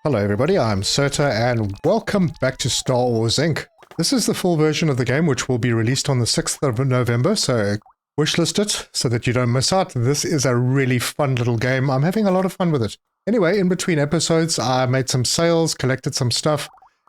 Hello everybody, I'm Serta and welcome back to Star Wars Inc. This is the full version of the game which will be released on the 6th of November, so wishlist it so that you don't miss out. This is a really fun little game. I'm having a lot of fun with it. Anyway, in between episodes, I made some sales, collected some stuff,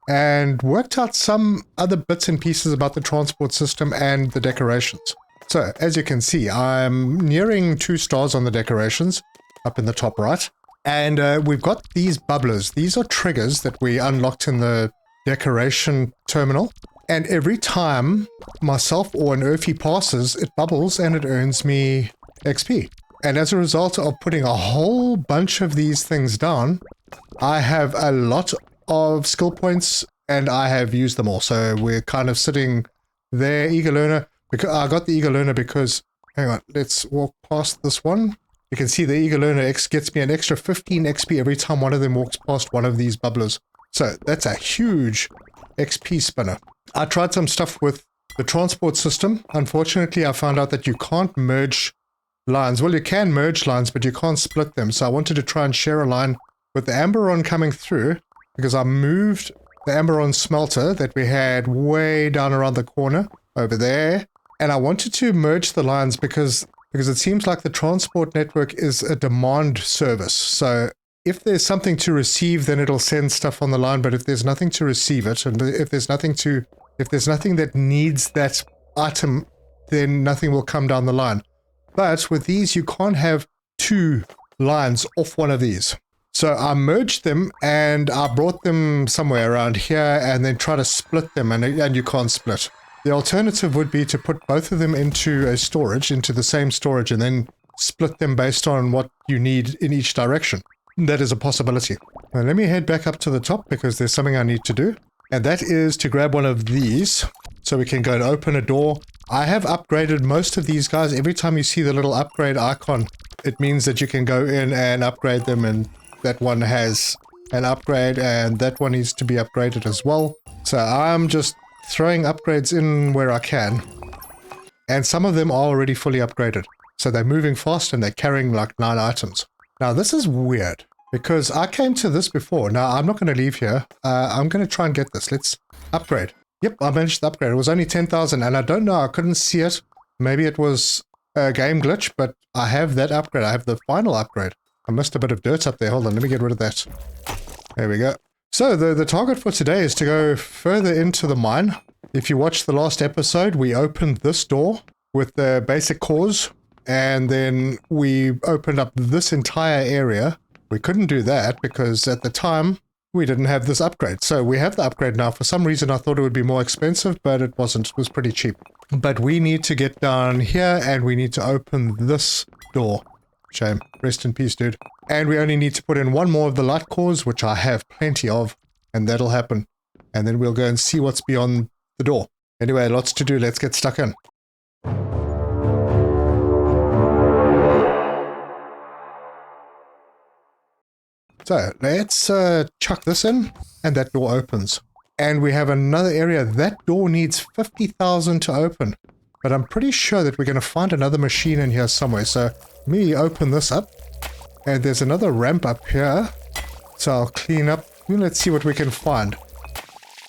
and worked out some other bits and pieces about the transport system and the decorations. So, as you can see, I'm nearing 2 stars on the decorations, up in the top right. And we've got these bubblers. These are triggers that we unlocked in the decoration terminal. And every time myself or an Earthie passes, it bubbles and it earns me XP. And as a result of putting a whole bunch of these things down, I have a lot of skill points and I have used them all. So we're kind of sitting there, eager learner. Because I got the eager learner because, hang on, let's walk past this one. You can see the eager learner X gets me an extra 15 XP every time one of them walks past one of these bubblers. So that's a huge XP spinner. I tried some stuff with the transport system. Unfortunately, I found out that you can't merge lines. Well, you can merge lines, but you can't split them. So I wanted to try and share a line with the Amberon coming through because I moved the Amberon smelter that we had way down around the corner over there. And I wanted to merge the lines because it seems like the transport network is a demand service. So if there's something to receive, then it'll send stuff on the line. But if there's nothing to receive it, and if there's nothing that needs that item, then nothing will come down the line. But with these, you can't have 2 lines off one of these. So I merged them and I brought them somewhere around here and then try to split them, and you can't split. The alternative would be to put both of them into a storage, into the same storage, and then split them based on what you need in each direction. That is a possibility. Now let me head back up to the top because there's something I need to do. And that is to grab one of these so we can go and open a door. I have upgraded most of these guys. Every time you see the little upgrade icon, it means that you can go in and upgrade them, and that one has an upgrade and that one needs to be upgraded as well. So I'm just throwing upgrades in where I can, and some of them are already fully upgraded. So they're moving fast and they're carrying like 9 items. Now this is weird because I came to this before. Now I'm not going to leave here. I'm going to try and get this. Let's upgrade. Yep, I managed to upgrade. It was only 10,000 and I don't know, I couldn't see it. Maybe it was a game glitch, but I have that upgrade. I have the final upgrade. I missed a bit of dirt up there. Hold on, let me get rid of that. There we go. So the target for today is to go further into the mine. If you watched the last episode, we opened this door with the basic cores, and then we opened up this entire area. We couldn't do that because at the time we didn't have this upgrade. So we have the upgrade now. For some reason I thought it would be more expensive, but it wasn't. It was pretty cheap. But we need to get down here and we need to open this door. Shame. Rest in peace, dude. And we only need to put in 1 more of the light cores, which I have plenty of, and that'll happen. And then we'll go and see what's beyond the door. Anyway, lots to do. Let's get stuck in. So let's chuck this in, and that door opens. And we have another area. That door needs 50,000 to open. But I'm pretty sure that we're going to find another machine in here somewhere. So let me open this up. And there's another ramp up here. So I'll clean up. Let's see what we can find.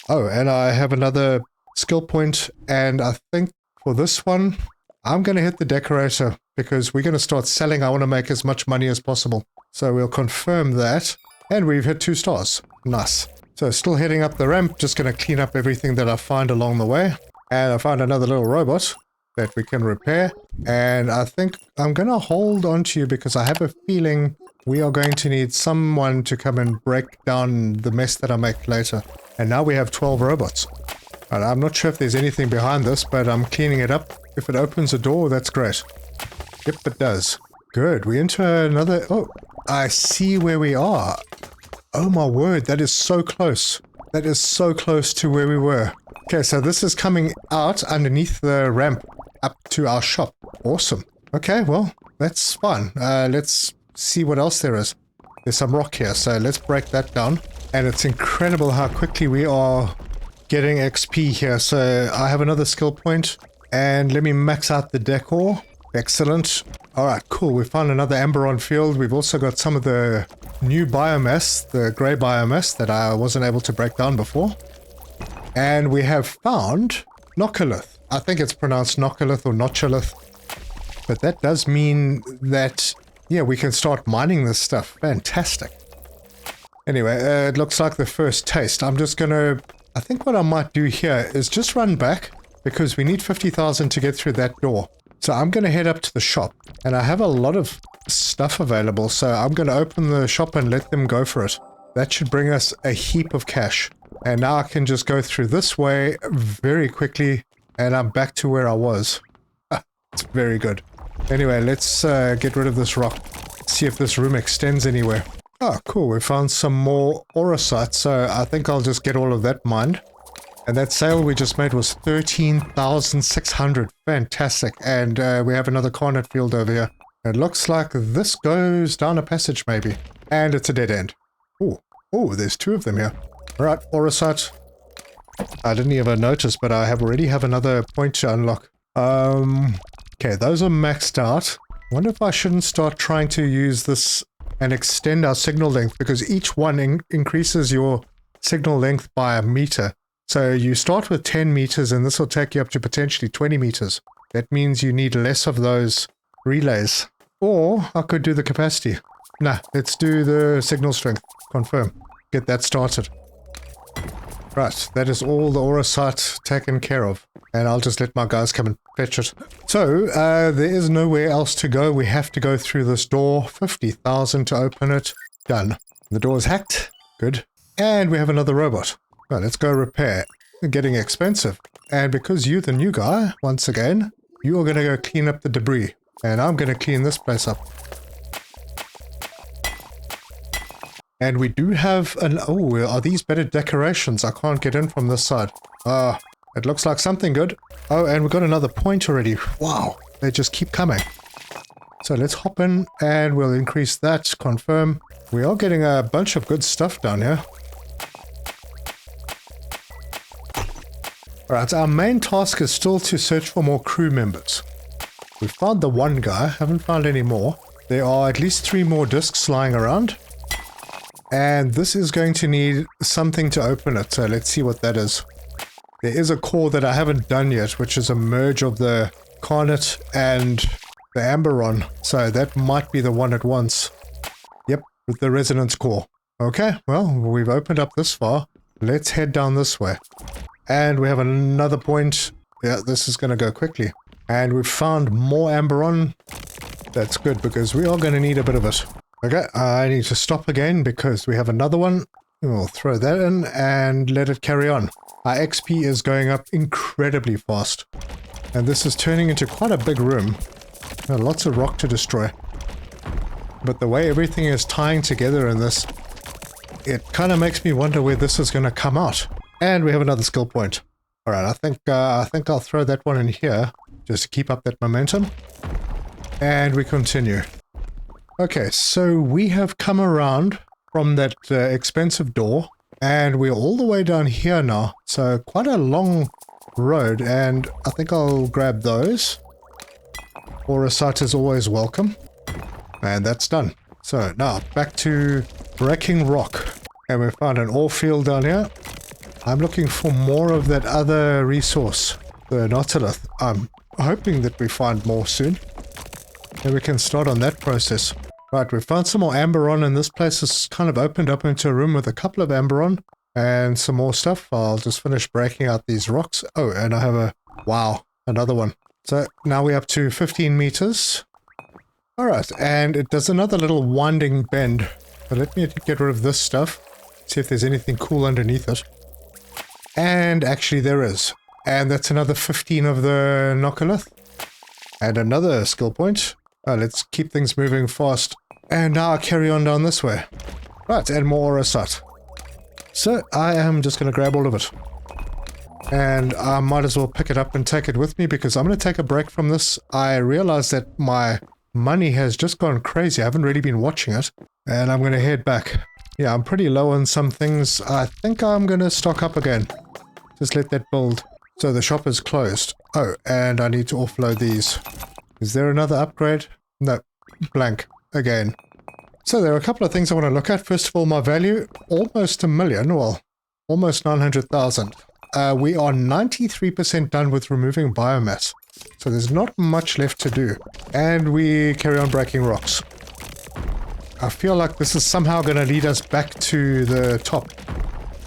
Oh, and I have another skill point. And I think for this one, I'm going to hit the decorator because we're going to start selling. I want to make as much money as possible. So we'll confirm that. And we've hit 2 stars. Nice. So still heading up the ramp. Just going to clean up everything that I find along the way. And I found another little robot that we can repair. And I think I'm going to hold on to you because I have a feeling we are going to need someone to come and break down the mess that I make later. And now we have 12 robots. And I'm not sure if there's anything behind this, but I'm cleaning it up. If it opens a door, that's great. Yep, it does. Good. We enter another... Oh, I see where we are. Oh my word, that is so close. That is so close to where we were. Okay, so this is coming out underneath the ramp up to our shop. Awesome. Okay, well, that's fine. Let's see what else there is. There's some rock here, so let's break that down. And it's incredible how quickly we are getting XP here. So I have another skill point, and let me max out the decor. Excellent. Alright, cool. We found another Amberon field. We've also got some of the new biomass, the grey biomass that I wasn't able to break down before. And we have found Nocalith. I think it's pronounced Nocalith or Nocalith. But that does mean that, yeah, we can start mining this stuff. Fantastic. Anyway, it looks like the first taste. I'm just going to... I think what I might do here is just run back because we need 50,000 to get through that door. So I'm going to head up to the shop. And I have a lot of stuff available, so I'm going to open the shop and let them go for it. That should bring us a heap of cash. And now I can just go through this way very quickly, and I'm back to where I was. It's very good. Anyway, let's get rid of this rock. See if this room extends anywhere. Oh, cool. We found some more aurosite, so I think I'll just get all of that mined. And that sale we just made was 13,600. Fantastic. And we have another Carnet field over here. It looks like this goes down a passage, maybe. And it's a dead end. Oh, there's two of them here. Alright, aurosite. I didn't even notice, but I already have another point to unlock. Okay, those are maxed out. I wonder if I shouldn't start trying to use this and extend our signal length, because each one increases your signal length by a meter. So you start with 10 meters, and this will take you up to potentially 20 meters. That means you need less of those relays. Or I could do the capacity. Nah, let's do the signal strength. Confirm. Get that started. Right, that is all the aurosite taken care of. And I'll just let my guys come and fetch it. So, there is nowhere else to go. We have to go through this door. 50,000 to open it. Done. The door is hacked. Good. And we have another robot. Well, let's go repair. Getting expensive. And because you're the new guy, once again, you are going to go clean up the debris. And I'm going to clean this place up. And we do have an... Oh, are these better decorations? I can't get in from this side. It looks like something good. Oh, and we've got another point already. Wow, they just keep coming. So let's hop in and we'll increase that. Confirm. We are getting a bunch of good stuff down here. Alright, our main task is still to search for more crew members. We found the one guy, haven't found any more. There are at least 3 more discs lying around. And this is going to need something to open it, so let's see what that is. There is a core that I haven't done yet, which is a merge of the Carnet and the Amberon. So that might be the one at once. Yep, with the resonance core. Okay, well, we've opened up this far. Let's head down this way. And we have another point. Yeah, this is going to go quickly. And we've found more Amberon. That's good, because we are going to need a bit of it. Okay, I need to stop again because we have another one. We'll throw that in and let it carry on. Our XP is going up incredibly fast. And this is turning into quite a big room. Lots of rock to destroy. But the way everything is tying together in this, it kind of makes me wonder where this is going to come out. And we have another skill point. Alright, I think I'll throw that one in here just to keep up that momentum. And we continue. Okay, so we have come around from that expensive door, and we're all the way down here now. So quite a long road, and I think I'll grab those. Aurosite is always welcome. And that's done. So now back to breaking rock. And we found an ore field down here. I'm looking for more of that other resource, the Nocalith. I'm hoping that we find more soon. And we can start on that process. Right, we found some more Amberon, and this place has kind of opened up into a room with a couple of Amberon and some more stuff. I'll just finish breaking out these rocks. Oh, and I have a... Wow, another one. So now we're up to 15 meters. Alright, and it does another little winding bend. But let me get rid of this stuff. See if there's anything cool underneath it. And actually there is. And that's another 15 of the Nocalith. And another skill point. Let's keep things moving fast. And now I'll carry on down this way. Right, and more aurosite. So I am just going to grab all of it. And I might as well pick it up and take it with me because I'm going to take a break from this. I realize that my money has just gone crazy. I haven't really been watching it. And I'm going to head back. Yeah, I'm pretty low on some things. I think I'm going to stock up again. Just let that build. So the shop is closed. Oh, and I need to offload these. Is there another upgrade? No. Blank. Again. So there are a couple of things I want to look at. First of all, my value, almost $1 million, well, almost 900,000. We are 93% done with removing biomass. So there's not much left to do. And we carry on breaking rocks. I feel like this is somehow going to lead us back to the top.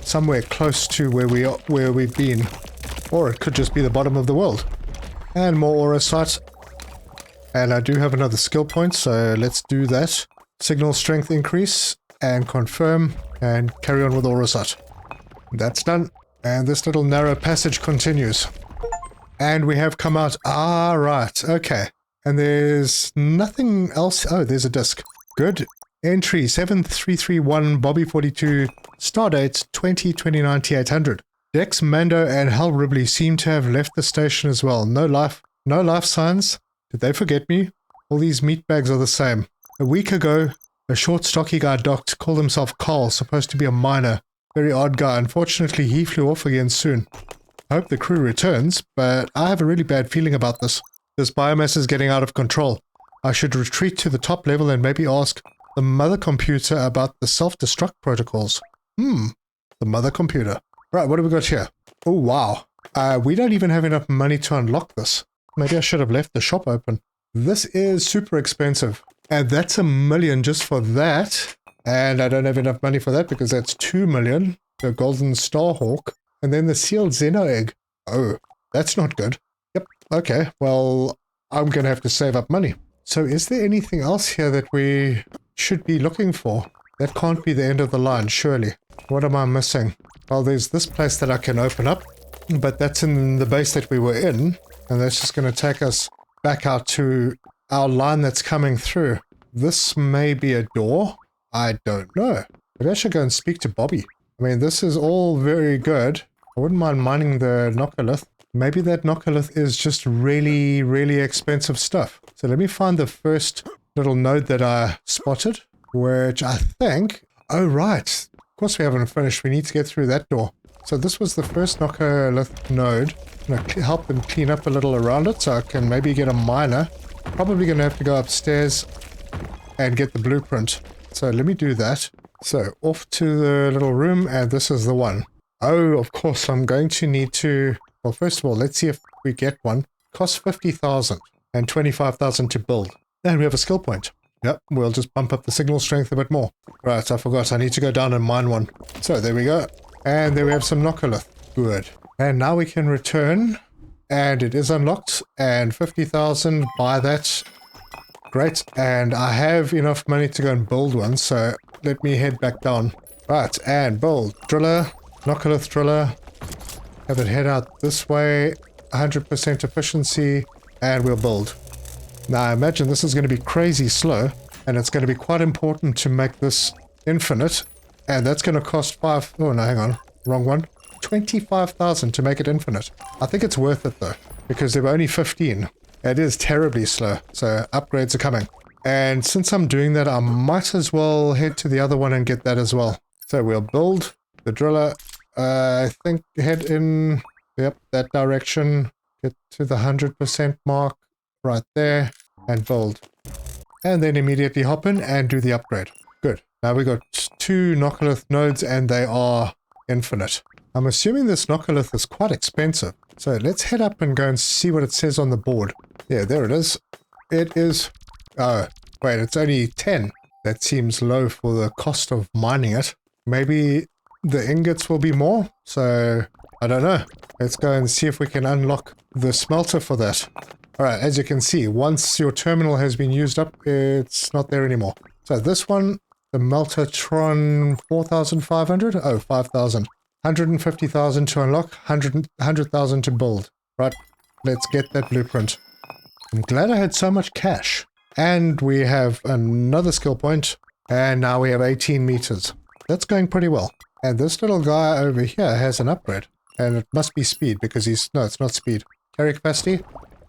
Somewhere close to where we've been. Or it could just be the bottom of the world. And more aura sites. And I do have another skill point, so let's do that. Signal strength increase, and confirm, and carry on with aura site. That's done. And this little narrow passage continues. And we have come out. Ah, right. Okay. And there's nothing else. Oh, there's a disc. Good. Entry 7331 Bobby 42. Stardate 2029T800. Dex, Mando, and Hal Ribley seem to have left the station as well. No life signs. Did they forget me? All these meat bags are the same. A week ago, a short stocky guy docked, called himself Carl, supposed to be a miner. Very odd guy. Unfortunately, he flew off again soon. I hope the crew returns, but I have a really bad feeling about this. This biomass is getting out of control. I should retreat to the top level and maybe ask the mother computer about the self-destruct protocols. The mother computer. Right, what have we got here? Oh, wow. We don't even have enough money to unlock this. Maybe I should have left the shop open. This is super expensive. And that's $1 million just for that. And I don't have enough money for that because that's $2 million. The golden starhawk. And then the sealed Xeno egg. Oh, that's not good. Yep, okay. Well, I'm going to have to save up money. So is there anything else here that we should be looking for? That can't be the end of the line, surely. What am I missing? Well, there's this place that I can open up. But that's in the base that we were in. And that's just going to take us back out to our line that's coming through. This may be a door. I don't know. Maybe I should go and speak to Bobby. I mean, this is all very good. I wouldn't mind mining the Nocalith. Maybe that Nocalith is just really, really expensive stuff. So let me find the first little node that I spotted, which I think... Oh, right. Of course we haven't finished. We need to get through that door. So this was the first Nocalith node. I'm going to help them clean up a little around it so I can maybe get a miner. Probably going to have to go upstairs and get the blueprint. So let me do that. So off to the little room, and this is the one. Oh, of course, I'm going to need to... Well, first of all, let's see if we get one. Costs 50,000 and 25,000 to build. And we have a skill point. Yep, we'll just bump up the signal strength a bit more. Right, I forgot. I need to go down and mine one. So there we go. And there we have some Nocalith. Good. And now we can return. And it is unlocked. And 50,000, buy that. Great. And I have enough money to go and build one. So let me head back down. Right, and build. Driller. Nocalith driller. Have it head out this way. 100% efficiency. And we'll build. Now I imagine this is going to be crazy slow. And it's going to be quite important to make this infinite. And that's going to cost Oh, no, hang on. Wrong one. 25,000 to make it infinite. I think it's worth it though, because there were only 15. It is terribly slow, so upgrades are coming. And since I'm doing that, I might as well head to the other one and get that as well. So we'll build the driller. I think head in, yep, that direction. Get to the 100% mark right there and build. And then immediately hop in and do the upgrade. Good. Now we got 2 Nocalith nodes and they are infinite. I'm assuming this Nocalith is quite expensive. So let's head up and go and see what it says on the board. Yeah, there it is. It is... Oh, wait, it's only 10. That seems low for the cost of mining it. Maybe the ingots will be more? So, I don't know. Let's go and see if we can unlock the smelter for that. Alright, as you can see, once your terminal has been used up, it's not there anymore. So this one, the Meltatron 4,500? Oh, 5,000. 150,000 to unlock, 100,000 to build. Right, let's get that blueprint. I'm glad I had so much cash. And we have another skill point, and now we have 18 meters. That's going pretty well. And this little guy over here has an upgrade. And it must be speed, because no, it's not speed. Carry capacity.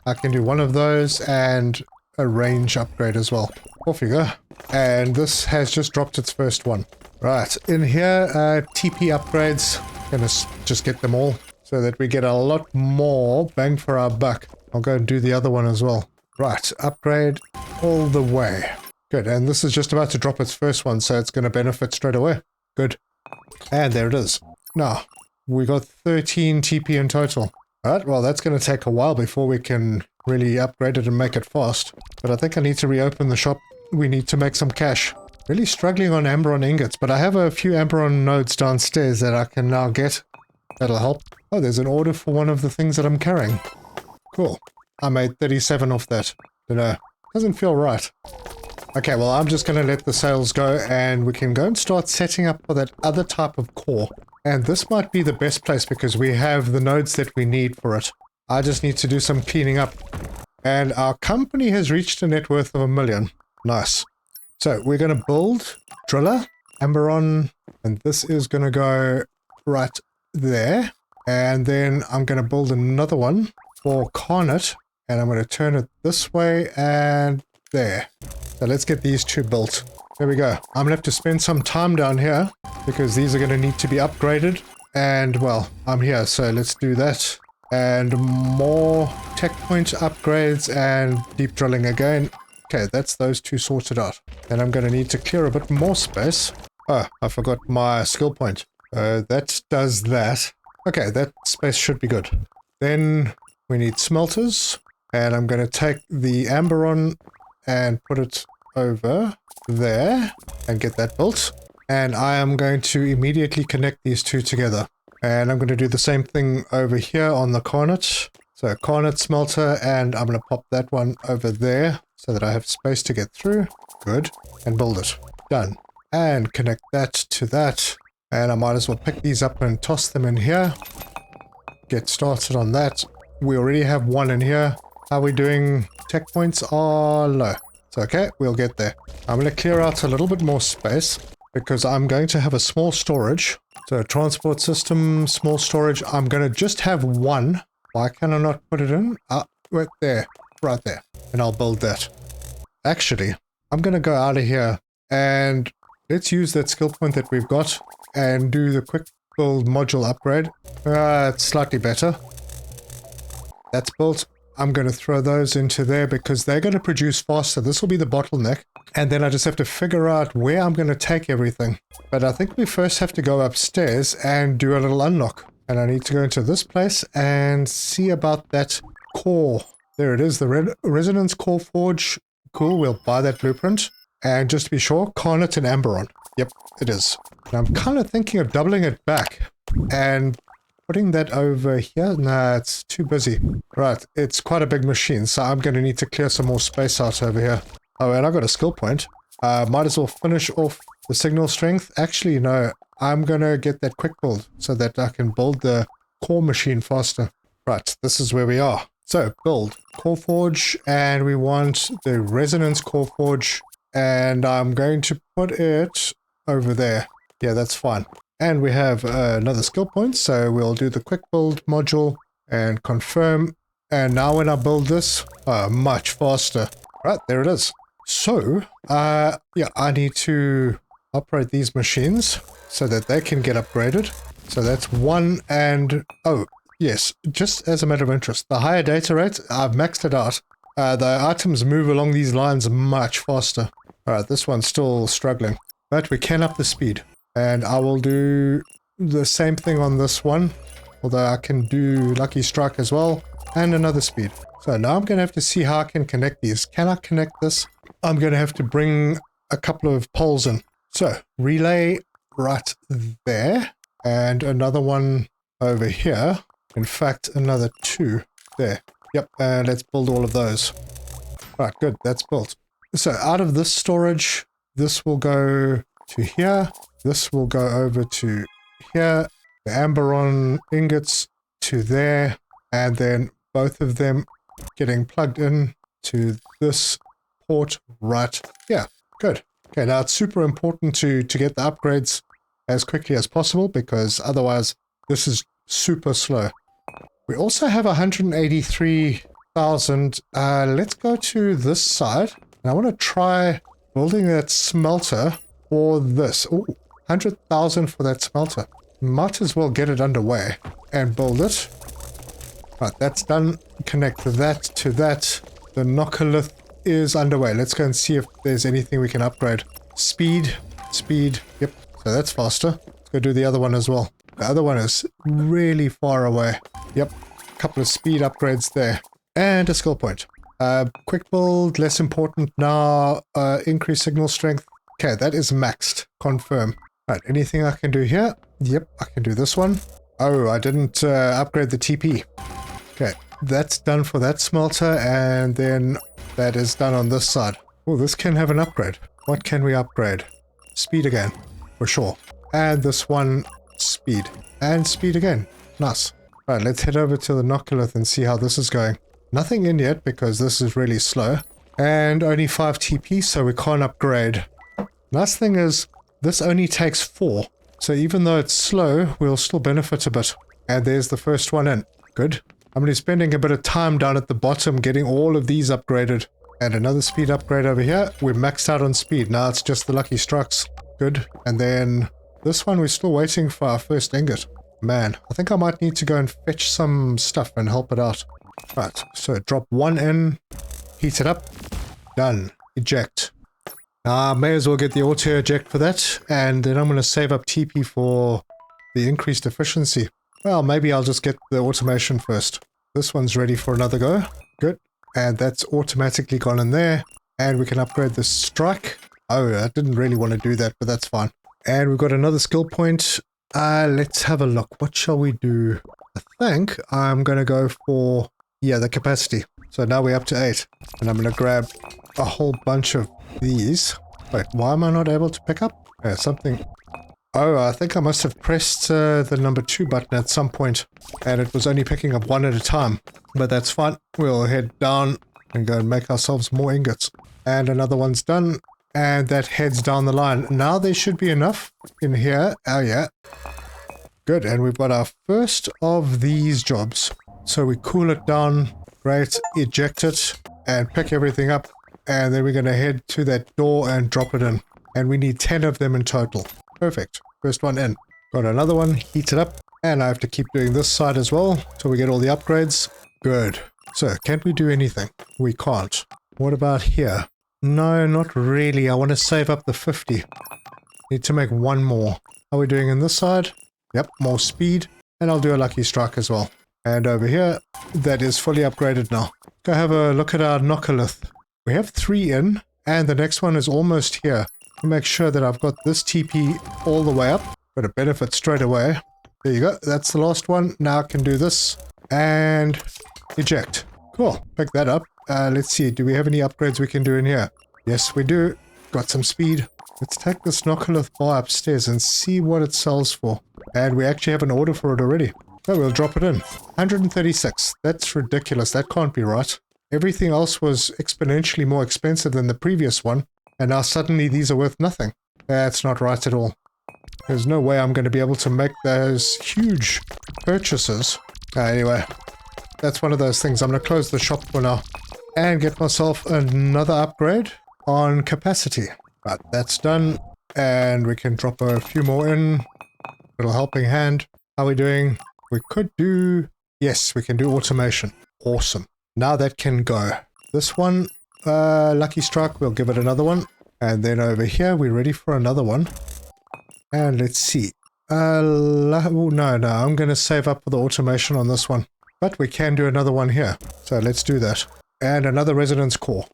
I can do one of those, and a range upgrade as well. Off you go. And this has just dropped its first one. Right, in here, TP upgrades. Gonna just get them all so that we get a lot more bang for our buck. I'll go and do the other one as well. Right, upgrade all the way. Good, and this is just about to drop its first one, so it's going to benefit straight away. Good. And there it is. Now, we got 13 TP in total. Alright, well that's going to take a while before we can really upgrade it and make it fast. But I think I need to reopen the shop. We need to make some cash. Really struggling on Amberon ingots, but I have a few Amberon nodes downstairs that I can now get. That'll help. Oh, there's an order for one of the things that I'm carrying. Cool. I made 37 off that. Dunno. Doesn't feel right. Okay, well I'm just going to let the sales go and we can go and start setting up for that other type of core. And this might be the best place because we have the nodes that we need for it. I just need to do some cleaning up. And our company has reached a net worth of $1 million. Nice. So we're going to build Driller, Amberon, and this is going to go right there. And then I'm going to build another one for Carnet. And I'm going to turn it this way and there. So let's get these two built. There we go. I'm going to have to spend some time down here because these are going to need to be upgraded. And well, I'm here, so let's do that. And more tech point upgrades and deep drilling again. Okay, that's those two sorted out. Then I'm going to need to clear a bit more space. Oh, I forgot my skill point. That does that. Okay, that space should be good. Then we need smelters. And I'm going to take the Amberon and put it over there and get that built. And I am going to immediately connect these two together. And I'm going to do the same thing over here on the Carnet. So Carnet smelter, and I'm going to pop that one over there so that I have space to get through. Good. And build it. Done. And connect that to that. And I might as well pick these up and toss them in here. Get started on that. We already have one in here. How are we doing? Tech points are low. It's okay, we'll get there. I'm going to clear out a little bit more space because I'm going to have a small storage. So transport system, small storage. I'm going to just have one. Why can I not put it in? Right there. Right there. And I'll build that. Actually, I'm going to go out of here and let's use that skill point that we've got and do the quick build module upgrade. It's slightly better. That's built. I'm going to throw those into there because they're going to produce faster. This will be the bottleneck. And then I just have to figure out where I'm going to take everything. But I think we first have to go upstairs and do a little unlock. And I need to go into this place and see about that core. There it is, the Resonance Core Forge. Cool, we'll buy that blueprint. And just to be sure, Carnet and Amberon. Yep, it is. And I'm kind of thinking of doubling it back and putting that over here. Nah, it's too busy. Right, it's quite a big machine, so I'm going to need to clear some more space out over here. Oh, and I got a skill point. Might as well finish off the signal strength. Actually, no, I'm going to get that quick build so that I can build the core machine faster. Right, this is where we are. So, build Core Forge, and we want the Resonance Core Forge, and I'm going to put it over there. Yeah, that's fine. And we have another skill point, so we'll do the quick build module and confirm. And now when I build this, much faster. Right, there it is. So, yeah, I need to operate these machines so that they can get upgraded. So that's one and, oh, yes, just as a matter of interest, the higher data rate, I've maxed it out. The items move along these lines much faster. All right, this one's still struggling, but we can up the speed. And I will do the same thing on this one, although I can do Lucky Strike as well, and another speed. So now I'm going to have to see how I can connect these. Can I connect this? I'm going to have to bring a couple of poles in. So, relay right there, and another one over here. In fact, another two there. Yep, and let's build all of those. Right, good, that's built. So out of this storage, this will go to here. This will go over to here. The Amberon ingots to there. And then both of them getting plugged in to this port right here. Good. Okay, now it's super important to get the upgrades as quickly as possible because otherwise this is super slow. We also have 183,000. Let's go to this side. And I want to try building that smelter for this. Oh, 100,000 for that smelter. Might as well get it underway and build it. Right, that's done. Connect that to that. The Nocalith is underway. Let's go and see if there's anything we can upgrade. Speed, speed, yep, so that's faster. Let's go do the other one as well. The other one is really far away. Yep, a couple of speed upgrades there. And a skill point. Quick build, less important now. Increase signal strength. Okay, that is maxed. Confirm. Right, anything I can do here? Yep, I can do this one. Oh, I didn't upgrade the TP. Okay, that's done for that smelter, and then that is done on this side. Oh, this can have an upgrade. What can we upgrade? Speed again, for sure. And this one, speed. And speed again. Nice. Right, let's head over to the Nocalith and see how this is going. Nothing in yet because this is really slow. And only 5 TP, so we can't upgrade. Nice thing is, this only takes 4. So even though it's slow, we'll still benefit a bit. And there's the first one in. Good. I'm going to be spending a bit of time down at the bottom getting all of these upgraded. And another speed upgrade over here. We're maxed out on speed. Now it's just the lucky strikes. Good. And then this one, we're still waiting for our first ingot. Man, I think I might need to go and fetch some stuff and help it out. Right, so drop 1 in, heat it up, done, eject. Now I may as well get the auto eject for that, and then I'm going to save up TP for the increased efficiency. Well, maybe I'll just get the automation first. This one's ready for another go. Good. And that's automatically gone in there. And we can upgrade the strike. Oh, I didn't really want to do that, but that's fine. And we've got another skill point. Let's have a look. What shall we do? I think I'm going to go for, yeah, the capacity. So now we're up to 8. And I'm going to grab a whole bunch of these. Wait, why am I not able to pick up? Something. Oh, I think I must have pressed the number 2 button at some point, and it was only picking up 1 at a time. But that's fine. We'll head down and go and make ourselves more ingots. And another one's done, and that heads down the line. Now there should be enough in here. Oh yeah. Good, and we've got our first of these jobs. So we cool it down, great, eject it, and pick everything up. And then we're going to head to that door and drop it in. And we need 10 of them in total. Perfect. First one in. Got another one, heat it up. And I have to keep doing this side as well, so we get all the upgrades. Good. So, can't we do anything? We can't. What about here? No, not really. I want to save up the 50. Need to make one more. How are we doing on this side? Yep, more speed. And I'll do a lucky strike as well. And over here, that is fully upgraded now. Go have a look at our Nocalith. We have 3 in, and the next one is almost here. Make sure that I've got this TP all the way up. Got a benefit straight away. There you go. That's the last one. Now I can do this. And eject. Cool. Pick that up. Let's see. Do we have any upgrades we can do in here? Yes, we do. Got some speed. Let's take this Nocalith bar upstairs and see what it sells for. And we actually have an order for it already. So we'll drop it in. 136. That's ridiculous. That can't be right. Everything else was exponentially more expensive than the previous one. And now suddenly these are worth nothing. That's not right at all. There's no way I'm going to be able to make those huge purchases. Anyway, that's one of those things. I'm going to close the shop for now and get myself another upgrade on capacity. Right, that's done. And we can drop a few more in. Little helping hand. How are we doing? We could do... Yes, we can do automation. Awesome. Now that can go. This one... Lucky strike, we'll give it another one. And then over here, we're ready for another one. And let's see. No, I'm going to save up for the automation on this one. But we can do another one here. So let's do that. And another resonance core.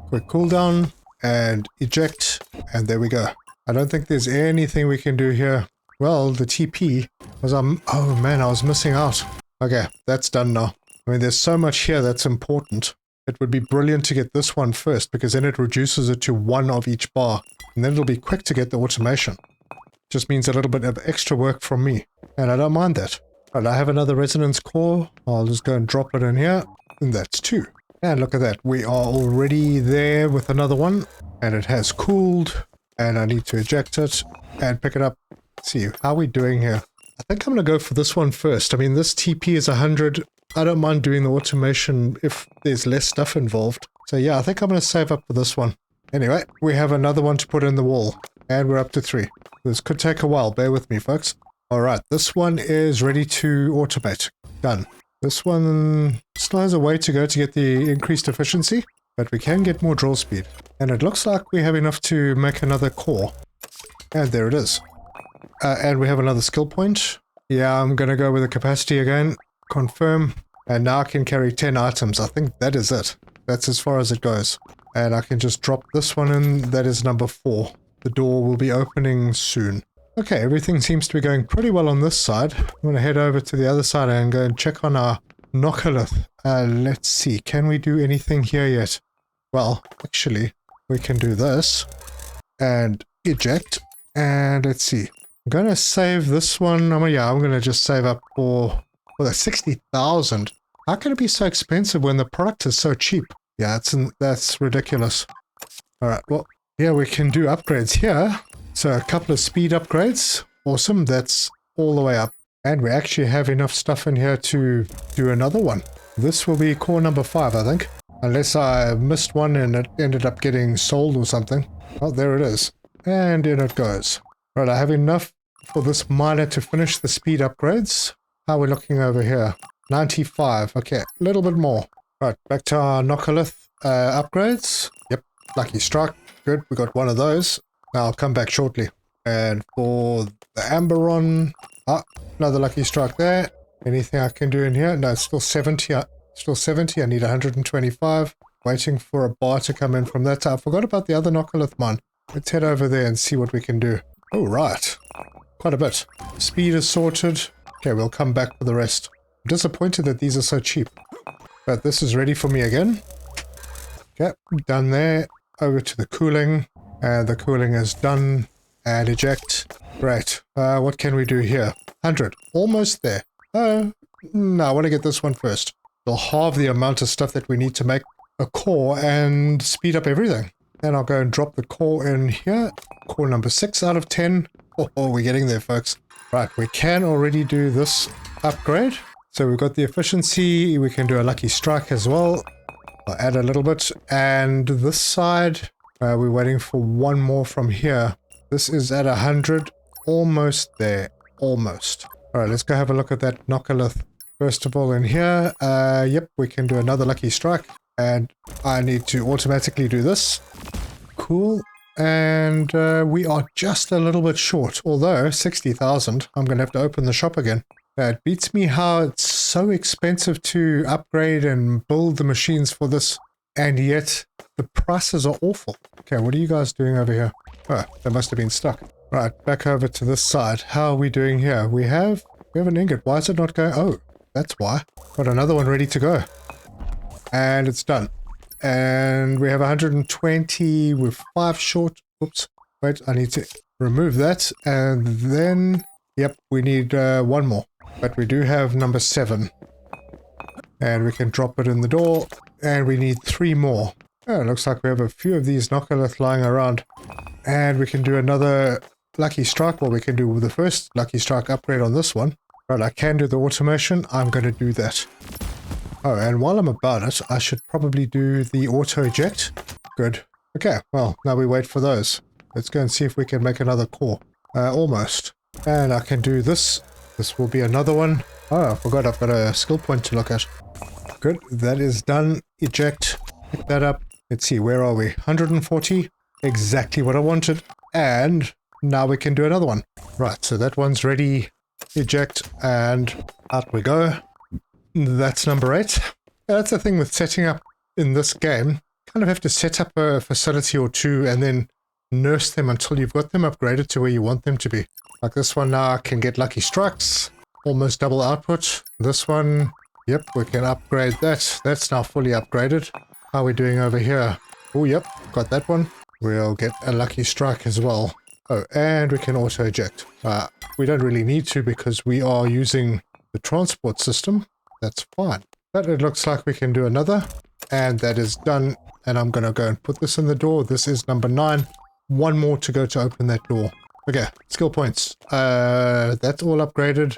Quick cooldown and eject. And there we go. I don't think there's anything we can do here. Well, the TP was... oh man, I was missing out. Okay, that's done now. I mean, there's so much here that's important. It would be brilliant to get this one first, because then it reduces it to 1 of each bar. And then it'll be quick to get the automation. Just means a little bit of extra work from me. And I don't mind that. Right, I have another resonance core. I'll just go and drop it in here. And that's 2. And look at that. We are already there with another one. And it has cooled. And I need to eject it and pick it up. Let's see, how are we doing here? I think I'm going to go for this one first. I mean, this TP is 100. I don't mind doing the automation if there's less stuff involved. So yeah, I think I'm going to save up for this one. Anyway, we have another one to put in the wall. And we're up to 3. This could take a while. Bear with me, folks. Alright, this one is ready to automate. Done. This one still has a way to go to get the increased efficiency. but we can get more draw speed. And it looks like we have enough to make another core. And there it is. And we have another skill point. Yeah, I'm going to go with the capacity again. Confirm. And now I can carry 10 items. I think that is it. That's as far as it goes. And I can just drop this one in. That is number 4. The door will be opening soon. Okay, everything seems to be going pretty well on this side. I'm going to head over to the other side and go and check on our Nocalith. Let's see. Can we do anything here yet? Well, actually, we can do this. And eject. And let's see. I'm going to save this one. I'm going to just save up for the 60,000. How can it be so expensive when the product is so cheap? Yeah, that's ridiculous. Alright, well, yeah, we can do upgrades here. So a couple of speed upgrades. Awesome, that's all the way up. And we actually have enough stuff in here to do another one. This will be core number 5, I think. Unless I missed one and it ended up getting sold or something. Oh, there it is. And in it goes. Right, I have enough for this miner to finish the speed upgrades. How are we looking over here? 95. Okay, a little bit more. Right, back to our Nocalith upgrades. Yep, lucky strike. Good, we got one of those. Now I'll come back shortly. And for the Amberon, another lucky strike there. Anything I can do in here? No, it's still 70. Still 70. I need 125. Waiting for a bar to come in from that side. I forgot about the other Nocalith mine. Let's head over there and see what we can do. Oh, right. Quite a bit. Speed is sorted. Okay, we'll come back for the rest. I'm disappointed that these are so cheap. But this is ready for me again. Okay, done there. Over to the cooling. And the cooling is done. And eject. Great. What can we do here? 100. Almost there. No, I want to get this one first. It'll halve the amount of stuff that we need to make a core and speed up everything. And I'll go and drop the core in here. Core number 6 out of 10. Oh, we're getting there, folks. Right, we can already do this upgrade. So we've got the efficiency. We can do a lucky strike as well. I'll add a little bit. And this side, we're waiting for one more from here. This is at 100. Almost there. Almost. All right, let's go have a look at that Nocalith. First of all, in here, yep, we can do another lucky strike. And I need to automatically do this. Cool. And we are just a little bit short. Although, 60,000. I'm going to have to open the shop again. It beats me how it's so expensive to upgrade and build the machines for this. And yet, the prices are awful. Okay, what are you guys doing over here? Oh, they must have been stuck. Right, back over to this side. How are we doing here? We have an ingot. Why is it not going? Oh, that's why. Got another one ready to go. And it's done. And we have 120 with 5 short. Oops. Wait, I need to remove that. And then, yep, we need one more. But we do have number 7. And we can drop it in the door. And we need 3 more. Oh, it looks like we have a few of these Nocalith lying around. And we can do another lucky strike. Well, we can do the first lucky strike upgrade on this one. Right, I can do the automation. I'm going to do that. Oh, and while I'm about it, I should probably do the auto eject. Good. Okay, well, now we wait for those. Let's go and see if we can make another core. Almost. And I can do this. This will be another one. Oh, I forgot I've got a skill point to look at. Good, that is done. Eject. Pick that up. Let's see, where are we? 140. Exactly what I wanted. And now we can do another one. Right, so that one's ready. Eject, and out we go. That's number 8. That's the thing with setting up in this game. You kind of have to set up a facility or two and then nurse them until you've got them upgraded to where you want them to be. Like this one now can get lucky strikes. Almost double output. This one, yep, we can upgrade that. That's now fully upgraded. How are we doing over here? Oh, yep, got that one. We'll get a lucky strike as well. Oh, and we can auto eject. We don't really need to because we are using the transport system. That's fine. But it looks like we can do another. And that is done. And I'm going to go and put this in the door. This is number 9. One more to go to open that door. Okay, skill points. That's all upgraded.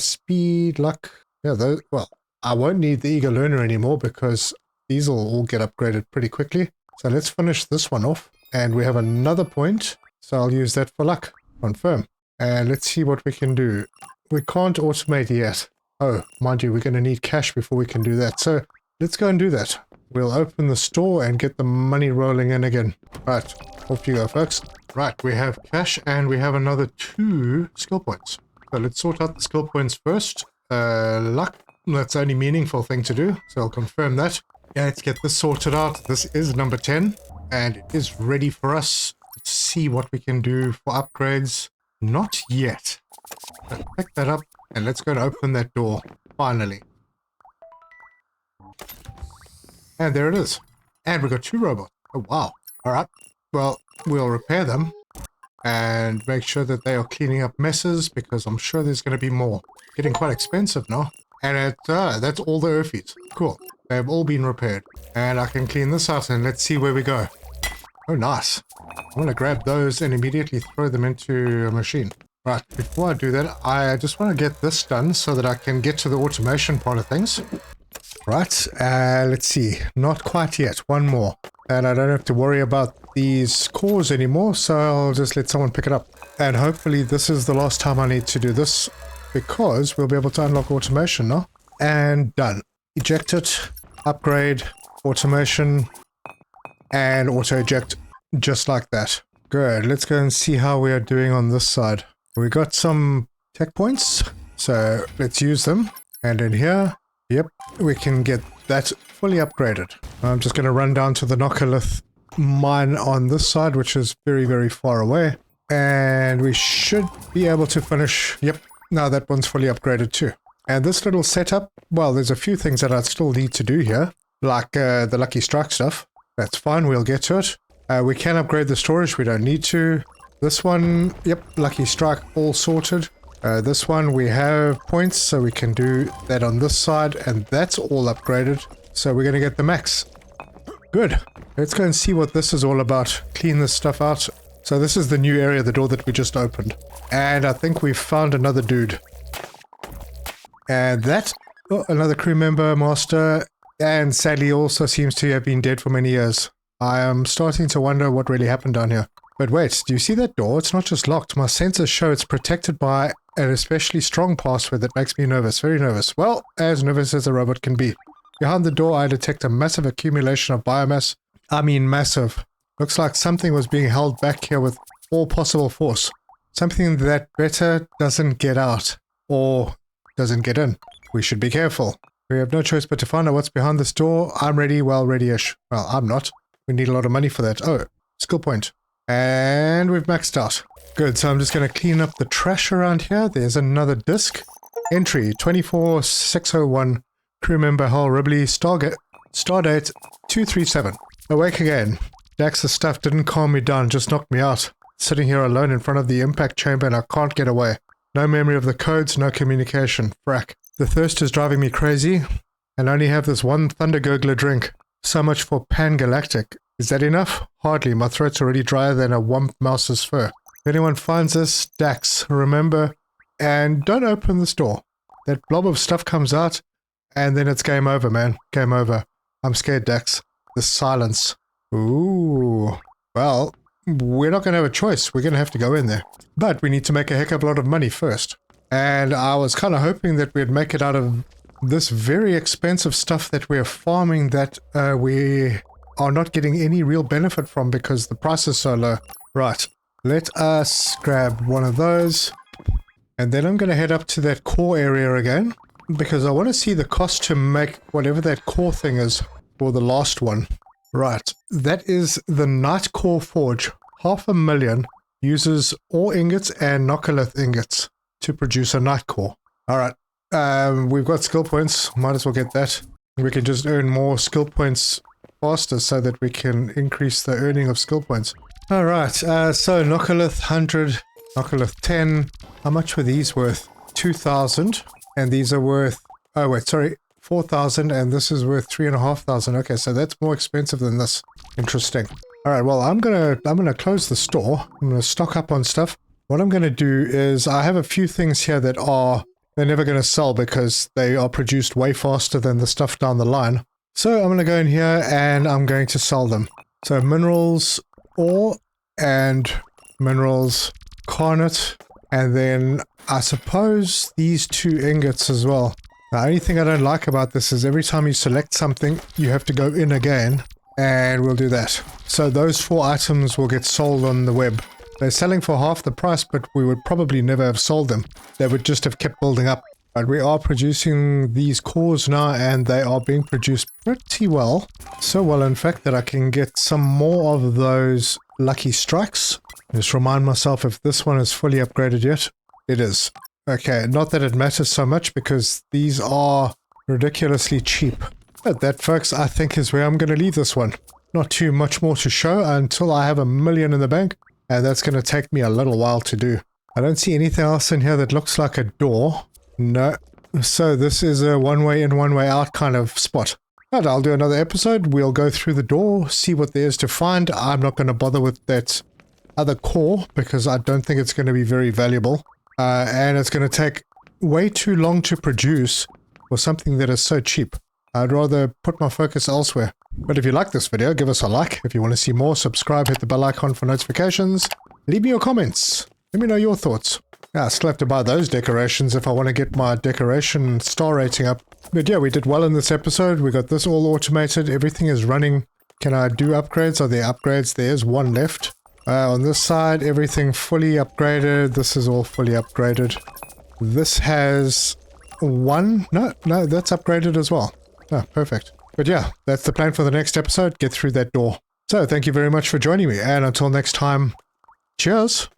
Speed, luck. Yeah, those, well, I won't need the eager learner anymore because these will all get upgraded pretty quickly. So let's finish this one off. And we have another point. So I'll use that for luck. Confirm. And let's see what we can do. We can't automate yet. Oh, mind you, we're going to need cash before we can do that. So let's go and do that. we'll open the store and get the money rolling in again. Right, off you go, folks. Right, we have cash and we have another 2 skill points. So let's sort out the skill points first. Luck, that's the only meaningful thing to do, so I'll confirm that. Yeah, let's get this sorted out. This is number 10, and it is ready for us. Let's see what we can do for upgrades. Not yet. Let's pick that up, and let's go and open that door, finally. And there it is. And we've got 2 robots. Oh, wow. Alright. Well, we'll repair them and make sure that they are cleaning up messes, because I'm sure there's going to be more. Getting quite expensive now. And that's all the Earthies. Cool. They've all been repaired. And I can clean this out and let's see where we go. Oh, nice. I'm going to grab those and immediately throw them into a machine. Right, before I do that, I just want to get this done so that I can get to the automation part of things. Right, let's see. Not quite yet. One more. And I don't have to worry about these cores anymore, so I'll just let someone pick it up. And hopefully this is the last time I need to do this, because we'll be able to unlock automation now. And done. Eject it, upgrade, automation, and auto-eject, just like that. Good, let's go and see how we are doing on this side. We got some tech points, so let's use them. And in here, yep, we can get that fully upgraded. I'm just going to run down to the Nocalith mine on this side, which is very, very far away. And we should be able to finish. Yep, now that one's fully upgraded too. And this little setup, well, there's a few things that I still need to do here, like the Lucky Strike stuff. That's fine, we'll get to it. We can upgrade the storage, we don't need to. This one, yep, Lucky Strike, all sorted. This one, we have points, so we can do that on this side, and that's all upgraded. So we're going to get the max. Good. Let's go and see what this is all about. Clean this stuff out. So this is the new area, the door that we just opened. And I think we've found another dude. And that, oh, another crew member, master, and sadly also seems to have been dead for many years. I am starting to wonder what really happened down here. But wait, do you see that door? It's not just locked. My sensors show it's protected by an especially strong password that makes me nervous, very nervous. Well, as nervous as a robot can be. Behind the door, I detect a massive accumulation of biomass. I mean massive. Looks like something was being held back here with all possible force. Something that better doesn't get out. Or doesn't get in. We should be careful. We have no choice but to find out what's behind this door. I'm ready, well, ready-ish. Well, I'm not. We need a lot of money for that. Oh, skill point. And we've maxed out. Good, so I'm just going to clean up the trash around here. There's another disc. Entry 24601. Crew member Hal Ribley. Stardate 237. Awake again. Dax's stuff didn't calm me down, just knocked me out. Sitting here alone in front of the impact chamber and I can't get away. No memory of the codes, no communication. Frack. The thirst is driving me crazy, and I only have this one Thunder Gurgler drink. So much for Pan-Galactic. Is that enough? Hardly. My throat's already drier than a womp mouse's fur. If anyone finds this, Dax, remember, and don't open this door. That blob of stuff comes out, and then it's game over, man. Game over. I'm scared, Dax. The silence. Ooh. Well, we're not going to have a choice. We're going to have to go in there. But we need to make a heck of a lot of money first. And I was kind of hoping that we'd make it out of this very expensive stuff that we're farming that we are not getting any real benefit from because the price is so low. Right. Let us grab one of those. And then I'm going to head up to that core area again, because I want to see the cost to make whatever that core thing is for the last one. Right. That is the Night Core Forge. 500,000 uses ore ingots and Nocalith ingots to produce a night core. Alright, we've got skill points, might as well get that. We can just earn more skill points faster so that we can increase the earning of skill points. Alright, so Nocalith 100, Nocalith 10. How much were these worth? 2,000. And these are worth, oh wait, sorry, 4,000, and this is worth 3,500. Okay, so that's more expensive than this. Interesting. Alright, well, I'm gonna close the store. I'm gonna stock up on stuff. What I'm gonna do is, I have a few things here that they're never gonna sell because they are produced way faster than the stuff down the line. So I'm gonna go in here and I'm going to sell them. So minerals, ore, and minerals, garnet, and then I suppose these 2 ingots as well. The only thing I don't like about this is every time you select something, you have to go in again, and we'll do that. So those 4 items will get sold on the web. They're selling for half the price, but we would probably never have sold them. They would just have kept building up. But we are producing these cores now, and they are being produced pretty well. So well, in fact, that I can get some more of those lucky strikes. Just remind myself if this one is fully upgraded yet. It is. Okay, not that it matters so much because these are ridiculously cheap. But that, folks, I think is where I'm going to leave this one. Not too much more to show until I have 1 million in the bank, and that's going to take me a little while to do. I don't see anything else in here that looks like a door. No. So this is a one-way in, one-way out kind of spot. But I'll do another episode. We'll go through the door, see what there is to find. I'm not going to bother with that other core because I don't think it's going to be very valuable. And it's going to take way too long to produce for something that is so cheap. I'd rather put my focus elsewhere. But if you like this video, give us a like. If you want to see more, subscribe, hit the bell icon for notifications. Leave me your comments. Let me know your thoughts. Yeah, I still have to buy those decorations if I want to get my decoration star rating up. But yeah, we did well in this episode. We got this all automated. Everything is running. Can I do upgrades? Are there upgrades? There's one left. On this side, everything fully upgraded. This is all fully upgraded. This has one. No, that's upgraded as well. Oh, perfect. But yeah, that's the plan for the next episode. Get through that door. So thank you very much for joining me. And until next time, cheers.